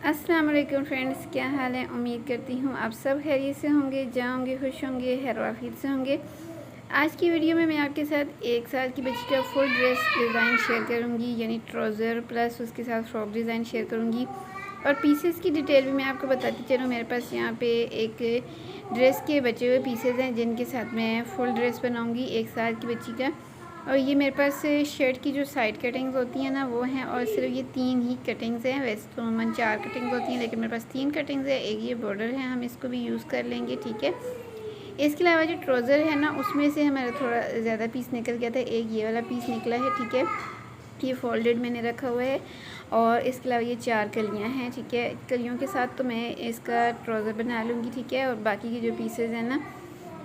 अस्सलाम वालेकुम फ्रेंड्स, क्या हाल है। उम्मीद करती हूँ आप सब खैरियत से होंगे, जाओगे खुश होंगे, खैर वाफियत से होंगे। आज की वीडियो में मैं आपके साथ 1 साल की बच्ची का फुल ड्रेस डिज़ाइन शेयर करूँगी, यानी ट्राउज़र प्लस उसके साथ फ्रॉक डिज़ाइन शेयर करूँगी और पीसेस की डिटेल भी मैं आपको बताती चलूँ। मेरे पास यहाँ पे एक ड्रेस के बचे हुए पीसेस हैं जिनके साथ मैं फुल ड्रेस बनाऊँगी 1 साल की बच्ची का। और ये मेरे पास शर्ट की जो साइड कटिंग्स होती हैं ना वो हैं, और सिर्फ ये 3 ही कटिंग्स हैं। वैसे तो अमूमन 4 कटिंग्स होती हैं, लेकिन मेरे पास 3 कटिंग्स है। एक ये बॉर्डर है, हम इसको भी यूज़ कर लेंगे, ठीक है। इसके अलावा जो ट्राउज़र है ना उसमें से हमारा थोड़ा ज़्यादा पीस निकल गया था, एक ये वाला पीस निकला है, ठीक है। ये फोल्डेड मैंने रखा हुआ है और इसके अलावा ये 4 कलियाँ हैं, ठीक है। कलियों के साथ तो मैं इसका ट्राउज़र बना लूँगी, ठीक है। और बाकी के जो पीसेज हैं ना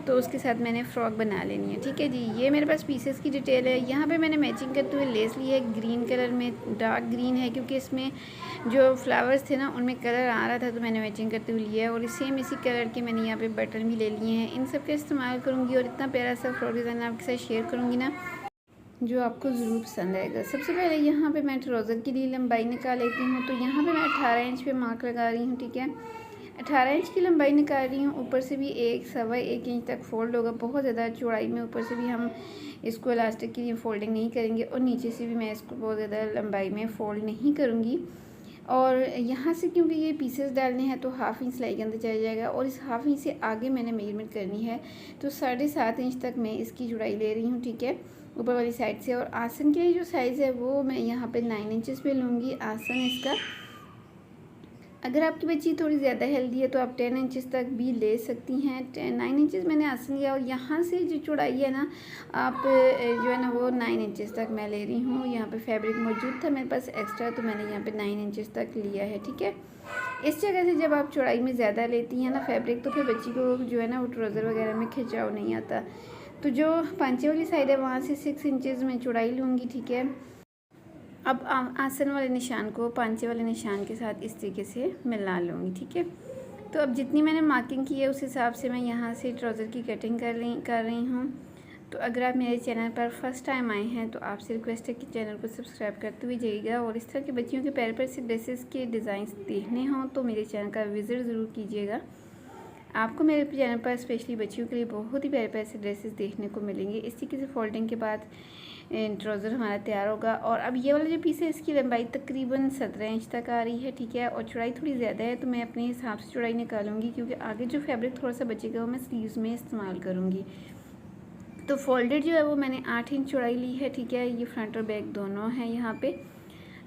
तो उसके साथ मैंने फ़्रॉक बना लेनी है, ठीक है जी। ये मेरे पास पीसेस की डिटेल है। यहाँ पे मैंने मैचिंग करते हुए लेस ली है, ग्रीन कलर में, डार्क ग्रीन है क्योंकि इसमें जो फ्लावर्स थे ना उनमें कलर आ रहा था तो मैंने मैचिंग करते हुए लिया है। और सेम इसी कलर के मैंने यहाँ पे बटन भी ले लिए हैं। इन सब का इस्तेमाल करूँगी और इतना प्यारा सा फ्रॉक डिज़ाइन आपके साथ शेयर करूँगी ना जो आपको ज़रूर पसंद आएगा। सबसे पहले यहाँ पे मैं ट्राउज़र के लिए लंबाई निकाल लेती हूँ। तो यहाँ पे मैं 18 इंच पे मार्क लगा रही हूँ, ठीक है। 18 इंच की लंबाई निकाल रही हूँ। ऊपर से भी 1 सवा 1 इंच तक फ़ोल्ड होगा, बहुत ज़्यादा चौड़ाई में ऊपर से भी हम इसको इलास्टिक के लिए फ़ोल्डिंग नहीं करेंगे और नीचे से भी मैं इसको बहुत ज़्यादा लंबाई में फ़ोल्ड नहीं करूँगी। और यहाँ से क्योंकि ये पीसेस डालने हैं तो हाफ़ इंच सिलाई के अंदर चला जाएगा और इस हाफ़ इंच से आगे मैंने मेजरमेंट करनी है। तो 7.5 इंच तक मैं इसकी चौड़ाई ले रही हूँ, ठीक है, ऊपर वाली साइड से। और आसन के लिए जो साइज़ है वो मैं यहाँ पे 9 इंचेस पे लूँगी आसन इसका। अगर आपकी बच्ची थोड़ी ज़्यादा हेल्दी है तो आप 10 इंचेस तक भी ले सकती हैं। 9 इंचेस मैंने आसन लिया और यहाँ से जो चौड़ाई है ना आप जो है ना वो 9 इंचेस तक मैं ले रही हूँ। यहाँ पे फैब्रिक मौजूद था मेरे पास एक्स्ट्रा, तो मैंने यहाँ पे 9 इंचेस तक लिया है, ठीक है। इस जगह से जब आप चौड़ाई में ज़्यादा लेती हैं ना फैब्रिक, तो फिर बच्ची को जो है ना वो ट्राउज़र वगैरह में खिंचाव नहीं आता। तो जो पांचे वाली साइड है वहाँ से 6 इंचेस में चौड़ाई लूँगी, ठीक है। अब आसन वाले निशान को पांचे वाले निशान के साथ इस तरीके से मिला लूँगी, ठीक है। तो अब जितनी मैंने मार्किंग की है उस हिसाब से मैं यहाँ से ट्राउज़र की कटिंग कर रही हूँ। तो अगर आप मेरे चैनल पर फर्स्ट टाइम आए हैं तो आपसे रिक्वेस्ट है कि चैनल को सब्सक्राइब करते हुए जाइएगा। और इस तरह के बच्चियों के प्यारे से ड्रेसेस के डिज़ाइन देखने हों तो मेरे चैनल का विज़िट ज़रूर कीजिएगा। आपको मेरे चैनल पर स्पेशली बच्चियों के लिए बहुत ही प्यारे से ड्रेसेस देखने को मिलेंगे। इस तरीके से फोल्डिंग के बाद ट्राउज़र हमारा तैयार होगा। और अब ये वाला जो पीस है इसकी लंबाई तकरीबन 17 इंच तक आ रही है, ठीक है। और चौड़ाई थोड़ी ज़्यादा है तो मैं अपने हिसाब से चौड़ाई निकालूंगी क्योंकि आगे जो फैब्रिक थोड़ा सा बचेगा वो मैं स्लीव्स में इस्तेमाल करूँगी। तो फोल्डेड जो है वो मैंने 8 इंच चौड़ाई ली है, ठीक है। ये फ्रंट और बैक दोनों हैं यहाँ पे।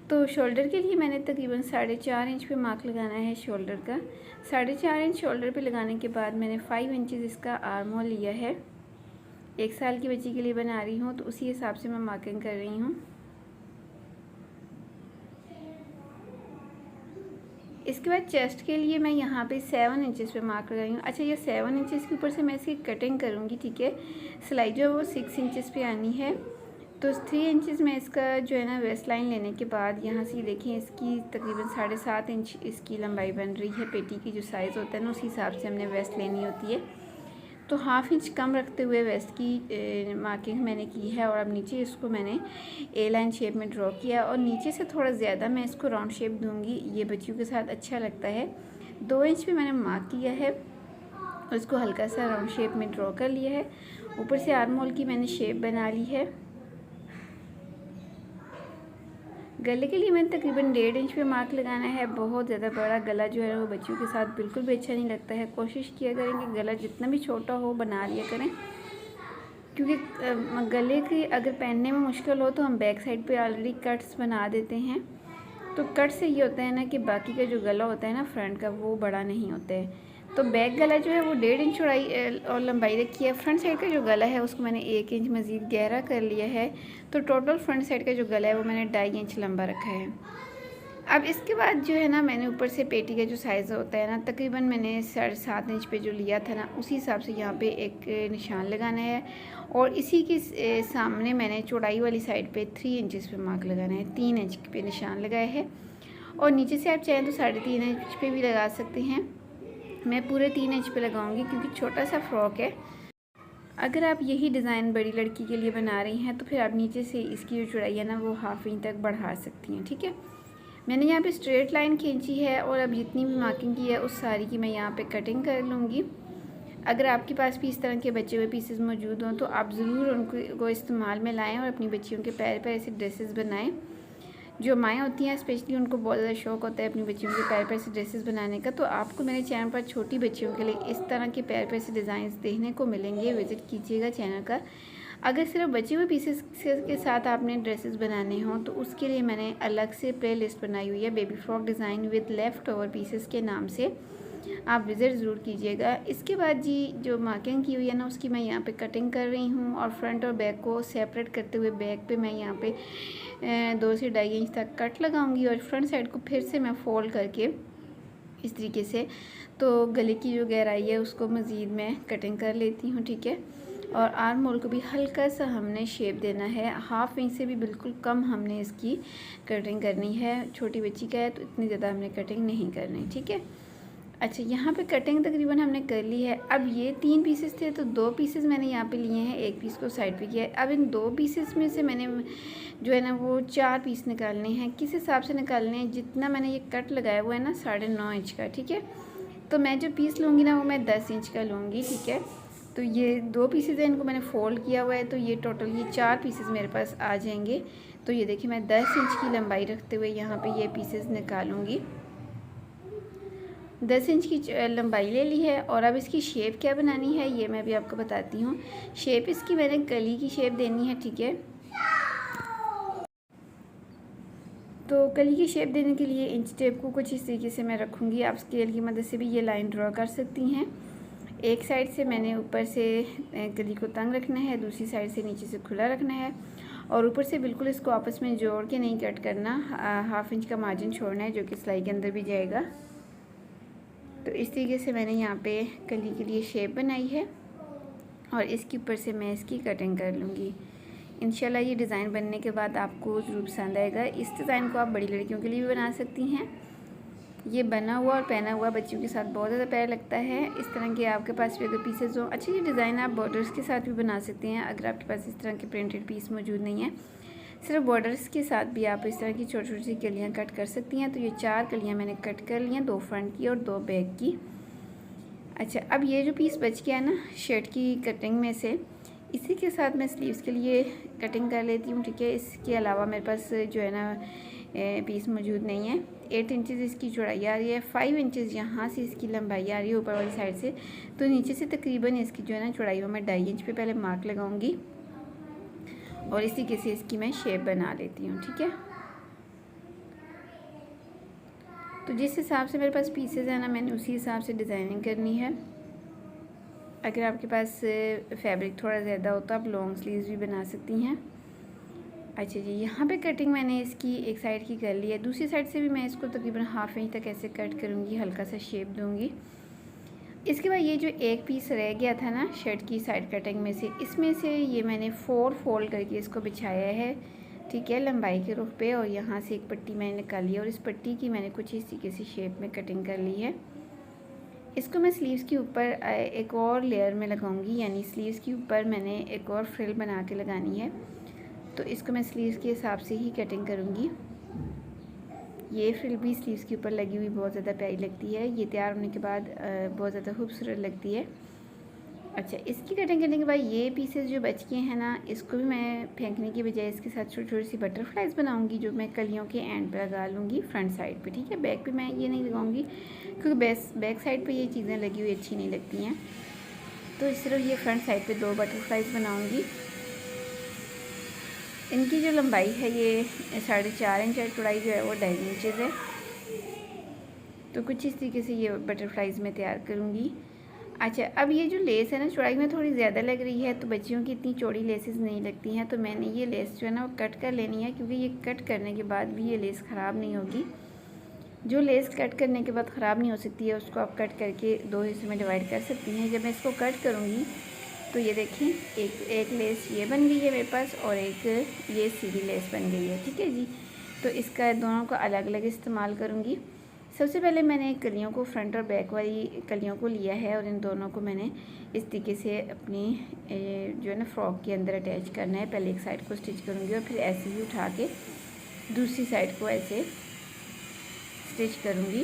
तो शोल्डर के लिए मैंने तकरीबन 4.5 इंच पे मार्क लगाना है शोल्डर का। 4.5 इंच शोल्डर पे लगाने के बाद मैंने 5 इंचेस इसका आर्म होल लिया है। 1 साल की बच्ची के लिए बना रही हूँ तो उसी हिसाब से मैं मार्किंग कर रही हूँ। इसके बाद चेस्ट के लिए मैं यहाँ पे 7 इंचेस पे मार्क लगाई हूँ। अच्छा, ये 7 इंचेस के ऊपर से मैं इसकी कटिंग करूँगी, ठीक है। सिलाई जो है वो 6 इंचेस पे आनी है। तो 3 इंचेस में इसका जो है ना वेस्ट लाइन लेने के बाद यहाँ से देखें इसकी तकरीबन 7.5 इंच इसकी लंबाई बन रही है। पेटी की जो साइज़ होता है ना उस हिसाब से हमने वेस्ट लेनी होती है। तो हाफ़ इंच कम रखते हुए वेस्ट की मार्किंग मैंने की है। और अब नीचे इसको मैंने ए लाइन शेप में ड्रॉ किया और नीचे से थोड़ा ज़्यादा मैं इसको राउंड शेप दूंगी, ये बच्चियों के साथ अच्छा लगता है। 2 इंच पे मैंने मार्क किया है और इसको हल्का सा राउंड शेप में ड्रॉ कर लिया है। ऊपर से आर्म होल की मैंने शेप बना ली है। गले के लिए मैंने तकरीबन 1.5 इंच पे मार्क लगाना है। बहुत ज़्यादा बड़ा गला जो है वो बच्चियों के साथ बिल्कुल भी अच्छा नहीं लगता है। कोशिश किया करें कि गला जितना भी छोटा हो बना लिया करें, क्योंकि गले की अगर पहनने में मुश्किल हो तो हम बैक साइड पे ऑलरेडी कट्स बना देते हैं। तो कट से ये होता है ना कि बाकी का जो गला होता है ना फ्रंट का वो बड़ा नहीं होता है। तो बैक गला जो है वो 1.5 इंच चौड़ाई और लंबाई रखी है। फ्रंट साइड का जो गला है उसको मैंने 1 इंच मज़ीद गहरा कर लिया है। तो टोटल फ्रंट साइड का जो गला है वो मैंने 2.5 इंच लंबा रखा है। अब इसके बाद जो है ना मैंने ऊपर से पेटी का जो साइज़ होता है ना तकरीबन मैंने 7.5 इंच पे जो लिया था ना उसी हिसाब से यहाँ पे एक निशान लगाना है। और इसी के सामने मैंने चौड़ाई वाली साइड पे 3 इंचेस पे मार्क लगाना है। 3 इंच पे निशान लगाया है और नीचे से आप चाहें तो 3.5 इंच पे भी लगा सकते हैं। मैं पूरे 3 इंच पे लगाऊंगी क्योंकि छोटा सा फ्रॉक है। अगर आप यही डिज़ाइन बड़ी लड़की के लिए बना रही हैं तो फिर आप नीचे से इसकी जो चौड़ाई है ना वो हाफ़ इंच तक बढ़ा सकती हैं, ठीक है। मैंने यहाँ पे स्ट्रेट लाइन खींची है और अब जितनी भी मार्किंग की है उस सारी की मैं यहाँ पे कटिंग कर लूँगी। अगर आपके पास भी इस तरह के बचे हुए पीसेस मौजूद हों तो आप ज़रूर उनको इस्तेमाल में लाएं और अपनी बच्चियों के पैर पर ऐसे ड्रेसेस बनाएं। जो माएँ होती हैं स्पेशली उनको बहुत ज़्यादा शौक़ होता है अपनी बच्चियों के पैर पर ऐसे ड्रेसेस बनाने का। तो आपको मेरे चैनल पर छोटी बच्चियों के लिए इस तरह के पैर पर ऐसे डिज़ाइन देखने को मिलेंगे। विज़िट कीजिएगा चैनल का। अगर सिर्फ बचे हुए पीसेस के साथ आपने ड्रेसेस बनाने हों तो उसके लिए मैंने अलग से प्लेलिस्ट बनाई हुई है, baby frock design with left over pieces के नाम से। आप विज़िट ज़रूर कीजिएगा। इसके बाद जी जो मार्किंग की हुई है ना उसकी मैं यहाँ पे कटिंग कर रही हूँ और फ्रंट और बैक को सेपरेट करते हुए बैक पे मैं यहाँ पे 2 से 2.5 इंच तक कट लगाऊंगी और फ्रंट साइड को फिर से मैं फोल्ड करके इस तरीके से तो गले की जो गहराई है उसको मज़ीद मैं कटिंग कर लेती हूँ, ठीक है। और आर्म होल को भी हल्का सा हमने शेप देना है, 1/2 इंच से भी बिल्कुल कम हमने इसकी कटिंग करनी है। छोटी बच्ची का है तो इतनी ज़्यादा हमने कटिंग नहीं करनी, ठीक है। अच्छा, यहाँ पे कटिंग तकरीबन हमने कर ली है। अब ये 3 पीसेस थे तो 2 पीसेस मैंने यहाँ पे लिए हैं, 1 पीस को साइड पे किया है। अब इन 2 पीसेस में से मैंने जो है ना वो 4 पीस निकालने हैं। किस हिसाब से निकालने हैं, जितना मैंने ये कट लगाया हुआ है ना 9.5 इंच का, ठीक है। तो मैं जो पीस लूँगी ना वो मैं 10 इंच का लूँगी, ठीक है। तो ये 2 पीसेस हैं, इनको मैंने फोल्ड किया हुआ है तो ये टोटल ये 4 पीसेस मेरे पास आ जाएंगे। तो ये देखिए मैं 10 इंच की लंबाई रखते हुए यहाँ पे ये पीसेस निकालूंगी। 10 इंच की लंबाई ले ली है और अब इसकी शेप क्या बनानी है ये मैं भी आपको बताती हूँ। शेप इसकी मैंने कली की शेप देनी है, ठीक है। तो कली की शेप देने के लिए इंच टेप को कुछ इस तरीके से मैं रखूँगी। आप स्केल की मदद से भी ये लाइन ड्रॉ कर सकती हैं। एक साइड से मैंने ऊपर से कली को तंग रखना है, दूसरी साइड से नीचे से खुला रखना है और ऊपर से बिल्कुल इसको आपस में जोड़ के नहीं कट करना। 1/2 इंच का मार्जिन छोड़ना है जो कि सिलाई के अंदर भी जाएगा। तो इस तरीके से मैंने यहाँ पे कली के लिए शेप बनाई है और इसके ऊपर से मैं इसकी कटिंग कर लूँगी। इंशाल्लाह ये डिज़ाइन बनने के बाद आपको ज़रूर पसंद आएगा। इस डिज़ाइन को आप बड़ी लड़कियों के लिए भी बना सकती हैं। ये बना हुआ और पहना हुआ बच्चियों के साथ बहुत ज़्यादा प्यारा लगता है। इस तरह के आपके पास भी अगर पीसेस हो, अच्छा ये डिज़ाइन आप बॉर्डर्स के साथ भी बना सकते हैं। अगर आपके पास इस तरह के प्रिंटेड पीस मौजूद नहीं है, सिर्फ बॉर्डर्स के साथ भी आप इस तरह की छोटी छोटी सी कलियाँ कट कर सकती हैं। तो ये 4 कलियाँ मैंने कट कर ली हैं, 2 फ्रंट की और 2 बैक की। अच्छा, अब ये जो पीस बच गया ना शर्ट की कटिंग में से, इसी के साथ मैं स्लीव्स के लिए कटिंग कर लेती हूँ, ठीक है। इसके अलावा मेरे पास जो है ना पीस मौजूद नहीं है। 8 इंचज़ इसकी चौड़ाई आ रही है, 5 इंचज़ यहाँ से इसकी लंबाई आ रही है ऊपर वाली साइड से। तो नीचे से तकरीबन इसकी जो है ना चौड़ाई मैं 2.5 इंच पे पहले मार्क लगाऊंगी और इसी के से इसकी मैं शेप बना लेती हूँ, ठीक है। तो जिस हिसाब से मेरे पास पीसेस है ना मैंने उसी हिसाब से डिज़ाइनिंग करनी है। अगर आपके पास फैब्रिक थोड़ा ज़्यादा हो तो आप लॉन्ग स्लीव्स भी बना सकती हैं। अच्छा जी, यहाँ पे कटिंग मैंने इसकी एक साइड की कर ली है, दूसरी साइड से भी मैं इसको तकरीबन 1/2 इंच तक ऐसे कट करूँगी, हल्का सा शेप दूँगी। इसके बाद ये जो एक पीस रह गया था ना शर्ट की साइड कटिंग में से, इसमें से ये मैंने 4 फोल्ड करके इसको बिछाया है, ठीक है, लंबाई के रुख पे। और यहाँ से एक पट्टी मैंने निकाली है और इस पट्टी की मैंने कुछ इस तरीके से शेप में कटिंग कर ली है। इसको मैं स्लीव्स के ऊपर एक और लेयर में लगाऊंगी, यानी स्लीव्स के ऊपर मैंने एक और फ्रिल बना के लगानी है। तो इसको मैं स्लीव्स के हिसाब से ही कटिंग करूँगी। ये फ्रिल भी स्लीव्स के ऊपर लगी हुई बहुत ज़्यादा प्यारी लगती है। ये तैयार होने के बाद बहुत ज़्यादा खूबसूरत लगती है। अच्छा, इसकी कटिंग करने के बाद ये पीसेस जो बच गए हैं ना, इसको भी मैं फेंकने की बजाय इसके साथ छोटी छोटी सी बटरफ्लाइज बनाऊंगी जो मैं कलियों के एंड पे लगा लूँगी फ्रंट साइड पे, ठीक है। बैक पे मैं ये नहीं लगाऊंगी क्योंकि बैक साइड पे ये चीज़ें लगी हुई अच्छी नहीं लगती हैं। तो सिर्फ ये फ्रंट साइड पे 2 बटरफ्लाइज बनाऊँगी। इनकी जो लंबाई है ये 4.5 इंच है, चौड़ाई जो है वो 2.5 इंचज़ है। तो कुछ इस तरीके से ये बटरफ्लाइज में तैयार करूँगी। अच्छा, अब ये जो लेस है ना चौड़ाई में थोड़ी ज़्यादा लग रही है, तो बच्चियों की इतनी चौड़ी लेसेस नहीं लगती हैं, तो मैंने ये लेस जो है ना वो कट कर लेनी है, क्योंकि ये कट करने के बाद भी ये लेस ख़राब नहीं होगी। जो लेस कट करने के बाद ख़राब नहीं हो सकती है उसको आप कट करके 2 हिस्सों में डिवाइड कर सकती हैं। जब मैं इसको कट करूँगी तो ये देखें एक लेस ये बन गई है मेरे पास और एक ये सीधी लेस बन गई है, ठीक है जी। तो इसका दोनों को अलग अलग इस्तेमाल करूँगी। सबसे पहले मैंने कलियों को फ्रंट और बैक वाली कलियों को लिया है और इन दोनों को मैंने इस तरीके से अपनी जो है ना फ्रॉक के अंदर अटैच करना है। पहले एक साइड को स्टिच करूँगी और फिर ऐसे ही उठा के दूसरी साइड को ऐसे स्टिच करूँगी।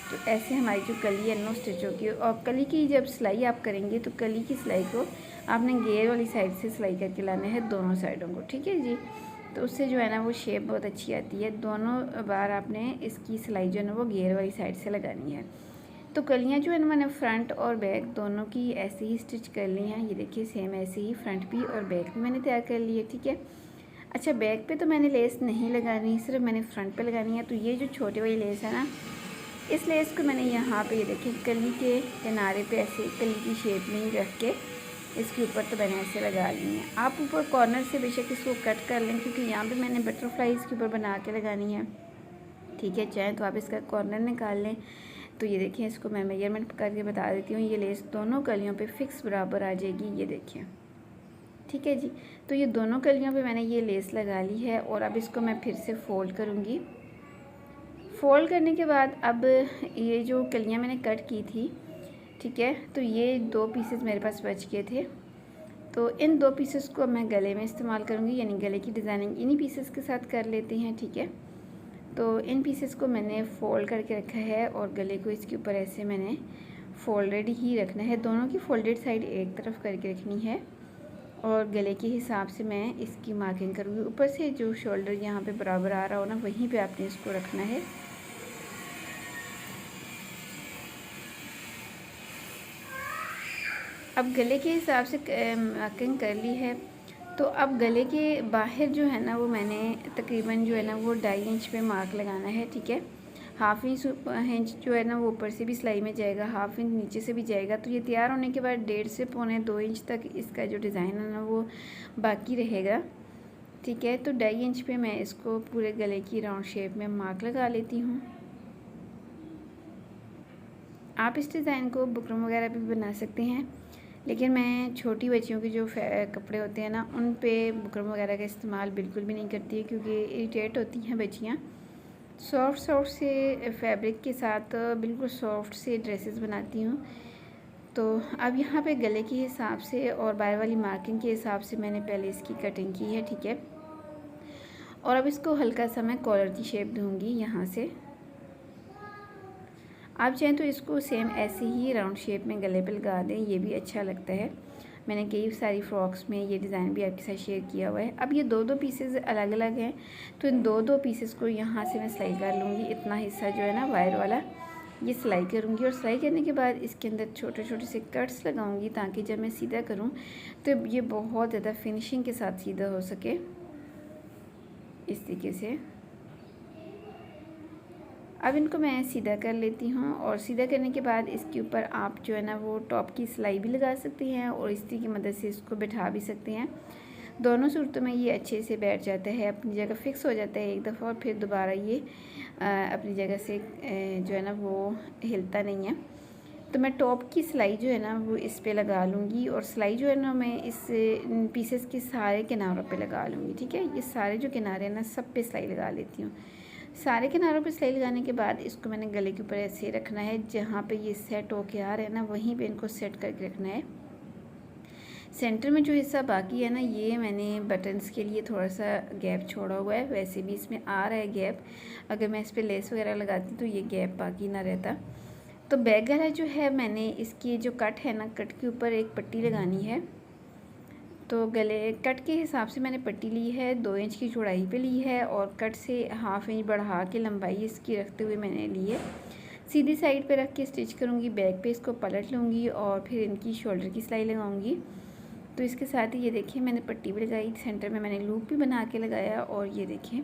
तो ऐसे हमारी जो कली है 9 स्टिच होगी। और कली की जब सिलाई आप करेंगे तो कली की सिलाई को आपने घेर वाली साइड से सिलाई करके लाना है दोनों साइडों को, ठीक है जी। तो उससे जो है ना वो शेप बहुत अच्छी आती है। दोनों बार आपने इसकी सिलाई जो है ना वो घेर वाली साइड से लगानी है। तो कलियाँ जो है ना मैंने फ्रंट और बैक दोनों की ऐसे ही स्टिच कर ली हैं। ये देखिए सेम ऐसे ही फ्रंट भी और बैक भी मैंने तैयार कर ली है, ठीक है। अच्छा, बैक पे तो मैंने लेस नहीं लगानी, सिर्फ मैंने फ्रंट पे लगानी है। तो ये जो छोटे वाली लेस है ना, इस लेस को मैंने यहाँ पे ये देखिए कली के किनारे पे ऐसे कली की शेप में ही रख के इसके ऊपर तो मैंने ऐसे लगा ली है। आप ऊपर कॉर्नर से बेशक इसको कट कर लें, क्योंकि यहाँ पे मैंने बटरफ्लाई इसके ऊपर बना के लगानी है, ठीक है। चाहे तो आप इसका कॉर्नर निकाल लें। तो ये देखिए इसको मैं मेजरमेंट करके बता देती हूँ। ये लेस दोनों कलियों पे फिक्स बराबर आ जाएगी, ये देखिए, ठीक है जी। तो ये दोनों कलियों पे मैंने ये लेस लगा ली है और अब इसको मैं फिर से फोल्ड करूँगी। फोल्ड करने के बाद अब ये जो कलियाँ मैंने कट की थी, ठीक है, तो ये 2 पीसेस मेरे पास बच गए थे। तो इन 2 पीसेस को मैं गले में इस्तेमाल करूँगी, यानी गले की डिज़ाइनिंग इन्हीं पीसेस के साथ कर लेते हैं, ठीक है। तो इन पीसेस को मैंने फ़ोल्ड करके रखा है और गले को इसके ऊपर ऐसे मैंने फोल्डेड ही रखना है। दोनों की फोल्डेड साइड एक तरफ करके रखनी है और गले के हिसाब से मैं इसकी मार्किंग करूँगी। ऊपर से जो शोल्डर यहाँ पे बराबर आ रहा हो ना, वहीं पे आपने इसको रखना है। अब गले के हिसाब से मार्किंग कर ली है। तो अब गले के बाहर जो है ना वो मैंने तकरीबन जो है ना वो 2.5 इंच पे मार्क लगाना है, ठीक है। 1/2 इंच जो है ना वो ऊपर से भी सिलाई में जाएगा, 1/2 इंच नीचे से भी जाएगा। तो ये तैयार होने के बाद 1.5 से 1.25 इंच तक इसका जो डिज़ाइन है ना वो बाकी रहेगा, ठीक है। तो 2.5 इंच पे मैं इसको पूरे गले की राउंड शेप में मार्क लगा लेती हूँ। आप इस डिज़ाइन को बुकरम वगैरह भी बना सकते हैं, लेकिन मैं छोटी बच्चियों के जो कपड़े होते हैं ना उन पे बुकरम वगैरह का इस्तेमाल बिल्कुल भी नहीं करती है, क्योंकि इरिटेट होती हैं बच्चियाँ। सॉफ्ट से फैब्रिक के साथ बिल्कुल सॉफ्ट से ड्रेसेस बनाती हूँ। तो अब यहाँ पे गले के हिसाब से और बाहर वाली मार्किंग के हिसाब से मैंने पहले इसकी कटिंग की है, ठीक है। और अब इसको हल्का सा मैं कॉलर की शेप दूँगी यहाँ से। आप चाहें तो इसको सेम ऐसे ही राउंड शेप में गले पे लगा दें, ये भी अच्छा लगता है। मैंने कई सारी फ्रॉक्स में ये डिज़ाइन भी आपके साथ शेयर किया हुआ है। अब ये 2-2 पीसेस अलग अलग हैं, तो इन 2-2 पीसेस को यहाँ से मैं सिलाई कर लूँगी। इतना हिस्सा जो है ना वायर वाला, ये सिलाई करूँगी और सिलाई करने के बाद इसके अंदर छोटे छोटे से कट्स लगाऊँगी, ताकि जब मैं सीधा करूँ तो ये बहुत ज़्यादा फिनिशिंग के साथ सीधा हो सके, इस तरीके से। अब इनको मैं सीधा कर लेती हूँ और सीधा करने के बाद इसके ऊपर आप जो है ना वो टॉप की सिलाई भी लगा सकते हैं और इस्त्री की मदद से इसको बिठा भी सकते हैं। दोनों सूरतों में ये अच्छे से बैठ जाता है, अपनी जगह फ़िक्स हो जाता है एक दफ़ा, और फिर दोबारा ये अपनी जगह से जो है ना वो हिलता नहीं है। तो मैं टॉप की सिलाई जो है ना वो इस पे लगा लूँगी और सिलाई जो है ना मैं इस पीसेस के सारे किनारों पे लगा लूँगी, ठीक है। ये सारे जो किनारे हैं ना सब पे सिलाई लगा लेती हूँ। सारे किनारों पे सिलाई लगाने के बाद इसको मैंने गले के ऊपर ऐसे रखना है, जहाँ पे ये सेट होके आ रहा है ना वहीं पे इनको सेट करके रखना है। सेंटर में जो हिस्सा बाकी है ना, ये मैंने बटन्स के लिए थोड़ा सा गैप छोड़ा हुआ है, वैसे भी इसमें आ रहा है गैप। अगर मैं इस पर लेस वगैरह लगाती तो ये गैप बाकी ना रहता। तो बैक गला जो है मैंने इसकी जो कट है ना, कट के ऊपर एक पट्टी लगानी है। तो गले कट के हिसाब से मैंने पट्टी ली है, 2 इंच की चौड़ाई पे ली है और कट से 1/2 इंच बढ़ा के लंबाई इसकी रखते हुए मैंने ली है। सीधी साइड पे रख के स्टिच करूँगी, बैक पे इसको पलट लूँगी और फिर इनकी शोल्डर की सिलाई लगाऊँगी। तो इसके साथ ही ये देखिए मैंने पट्टी भी लगाई, सेंटर में मैंने लूप भी बना के लगाया और ये देखिए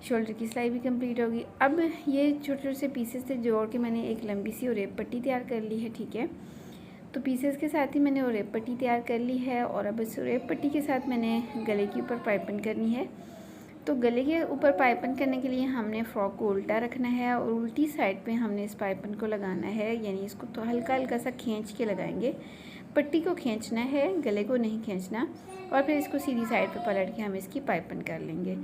शोल्डर की सिलाई भी कंप्लीट होगी। अब ये छोटे छोटे से पीसेस से जोड़ के मैंने एक लंबी सी ओरेप पट्टी तैयार कर ली है, ठीक है। तो पीसेस के साथ ही मैंने ओरेप पट्टी तैयार कर ली है और अब इस ओरेप पट्टी के साथ मैंने गले के ऊपर पाइपिंग करनी है। तो गले के ऊपर पाइपिंग करने के लिए हमने फ्रॉक को उल्टा रखना है और उल्टी साइड पे हमने इस पाइपिंग को लगाना है, यानी इसको तो हल्का हल्का सा खींच के लगाएंगे। पट्टी को खींचना है, गले को नहीं खींचना, और फिर इसको सीधी साइड पे पलट के हम इसकी पाइपिंग कर लेंगे।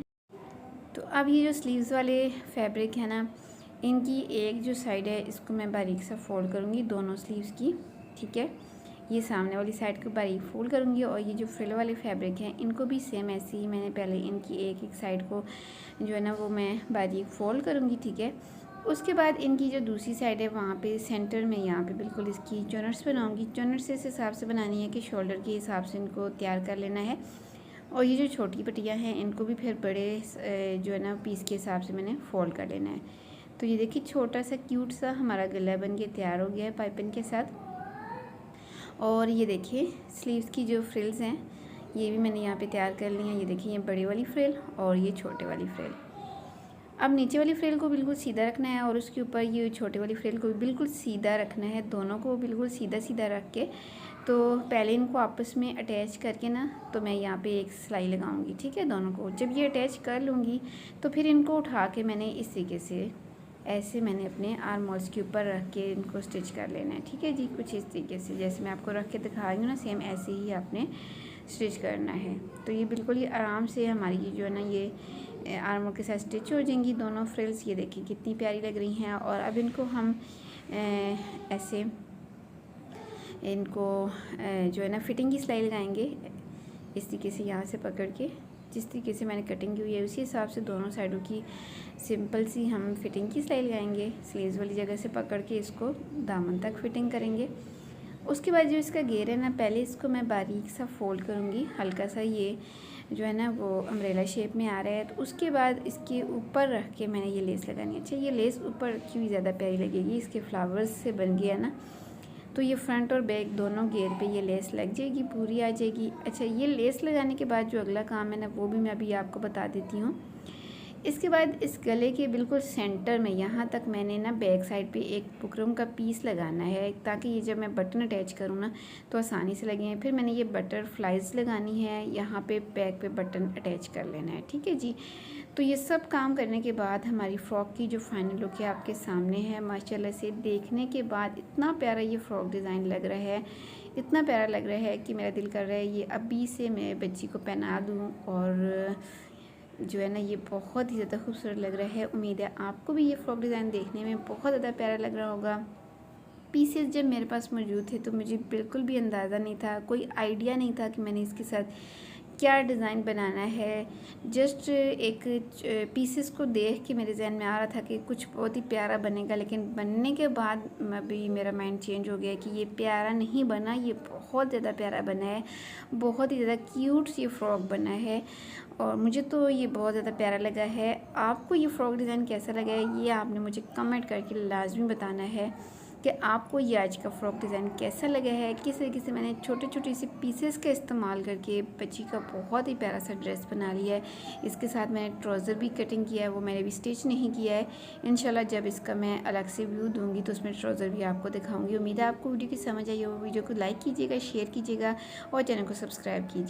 तो अब ये जो स्लीव्स वाले फैब्रिक है ना, इनकी एक जो साइड है इसको मैं बारीक सा फोल्ड करूँगी, दोनों स्लीव्स की, ठीक है। ये सामने वाली साइड को बारीक फोल्ड करूँगी और ये जो फ्रिल वाले फैब्रिक हैं इनको भी सेम ऐसे ही मैंने पहले इनकी एक एक साइड को जो है ना वो मैं बारीक फोल्ड करूँगी, ठीक है। उसके बाद इनकी जो दूसरी साइड है वहाँ पे सेंटर में यहाँ पे बिल्कुल इसकी चुनट्स बनाऊँगी। चुनट्स इस हिसाब से बनानी है कि शोल्डर के हिसाब से इनको तैयार कर लेना है। और ये जो छोटी पट्टियाँ हैं इनको भी फिर बड़े जो है ना पीस के हिसाब से मैंने फोल्ड कर लेना है। तो ये देखिए छोटा सा क्यूट सा हमारा गला बन के तैयार हो गया है पाइपिंग के साथ। और ये देखिए स्लीव्स की जो फ्रिल्स हैं ये भी मैंने यहाँ पे तैयार कर ली हैं। ये देखिए ये बड़ी वाली फ्रिल और ये छोटे वाली फ्रिल। अब नीचे वाली फ्रिल को बिल्कुल सीधा रखना है और उसके ऊपर ये छोटे वाली फ्रिल को भी बिल्कुल सीधा रखना है। दोनों को बिल्कुल सीधा सीधा रख के तो पहले इनको आपस में अटैच करके ना तो मैं यहाँ पे एक सिलाई लगाऊंगी, ठीक है। दोनों को जब ये अटैच कर लूँगी तो फिर इनको उठा के मैंने इस तरीके से ऐसे मैंने अपने आर्म होल्स के ऊपर रख के इनको स्टिच कर लेना है, ठीक है जी। कुछ इस तरीके से जैसे मैं आपको रख के दिखा रही हूँ ना, सेम ऐसे ही आपने स्टिच करना है। तो ये बिल्कुल ही आराम से हमारी जो है ना ये आर्म होल के साथ स्टिच हो जाएंगी दोनों फ्रिल्स। ये देखिए कितनी प्यारी लग रही हैं। और अब इनको हम ऐसे इनको जो है ना फिटिंग की सिलाई लगाएंगे इस तरीके से, यहाँ से पकड़ के जिस तरीके से मैंने कटिंग की हुई है उसी हिसाब से दोनों साइडों की सिंपल सी हम फिटिंग की सिलाई लगाएंगे। स्लीव्स वाली जगह से पकड़ के इसको दामन तक फिटिंग करेंगे। उसके बाद जो इसका घेर है ना, पहले इसको मैं बारीक सा फोल्ड करूँगी, हल्का सा ये जो है ना वो अम्ब्रेला शेप में आ रहा है। तो उसके बाद इसके ऊपर रख के मैंने ये लेस लगानी है। अच्छा ये लेस ऊपर रखी हुई ज़्यादा प्यारी लगेगी, इसके फ्लावर्स से बन गया ना, तो ये फ्रंट और बैक दोनों घेर पे ये लेस लग जाएगी, पूरी आ जाएगी। अच्छा ये लेस लगाने के बाद जो अगला काम है ना वो भी मैं अभी आपको बता देती हूँ। इसके बाद इस गले के बिल्कुल सेंटर में यहाँ तक मैंने ना बैक साइड पे एक बुकरम का पीस लगाना है, ताकि ये जब मैं बटन अटैच करूँ ना तो आसानी से लगे। फिर मैंने ये बटरफ्लाइज लगानी है, यहाँ पे बैक पे बटन अटैच कर लेना है, ठीक है जी। तो ये सब काम करने के बाद हमारी फ़्रॉक की जो फाइनल लुक है आपके सामने है। माशाल्लाह से देखने के बाद इतना प्यारा ये फ़्रॉक डिज़ाइन लग रहा है, इतना प्यारा लग रहा है कि मेरा दिल कर रहा है ये अभी से मैं बच्ची को पहना दूँ। और जो है ना ये बहुत ही ज़्यादा खूबसूरत लग रहा है। उम्मीद है आपको भी ये फ़्रॉक डिज़ाइन देखने में बहुत ज़्यादा प्यारा लग रहा होगा। पीसेस जब मेरे पास मौजूद थे तो मुझे बिल्कुल भी अंदाज़ा नहीं था, कोई आइडिया नहीं था कि मैंने इसके साथ क्या डिज़ाइन बनाना है। जस्ट एक पीसेस को देख के मेरे जहन में आ रहा था कि कुछ बहुत ही प्यारा बनेगा, लेकिन बनने के बाद अभी मेरा माइंड चेंज हो गया कि ये प्यारा नहीं बना, ये बहुत ज़्यादा प्यारा बना है, बहुत ही ज़्यादा क्यूट सी फ्रॉक बना है। और मुझे तो ये बहुत ज़्यादा प्यारा लगा है। आपको ये फ़्रॉक डिज़ाइन कैसा लगा है ये आपने मुझे कमेंट करके लाजमी बताना है कि आपको ये आज का फ़्रॉक डिज़ाइन कैसा लगा है। किस तरीके से मैंने छोटे छोटे से पीसेस का इस्तेमाल करके बच्ची का बहुत ही प्यारा सा ड्रेस बना लिया है। इसके साथ मैंने ट्राउज़र भी कटिंग किया है, वो मैंने भी स्टिच नहीं किया है। इंशाल्लाह जब इसका मैं अलग से व्यू दूँगी तो उसमें ट्राउज़र भी आपको दिखाऊँगी। उम्मीद है आपको वीडियो की समझ आई हो। वीडियो को लाइक कीजिएगा, शेयर कीजिएगा और चैनल को सब्सक्राइब कीजिए।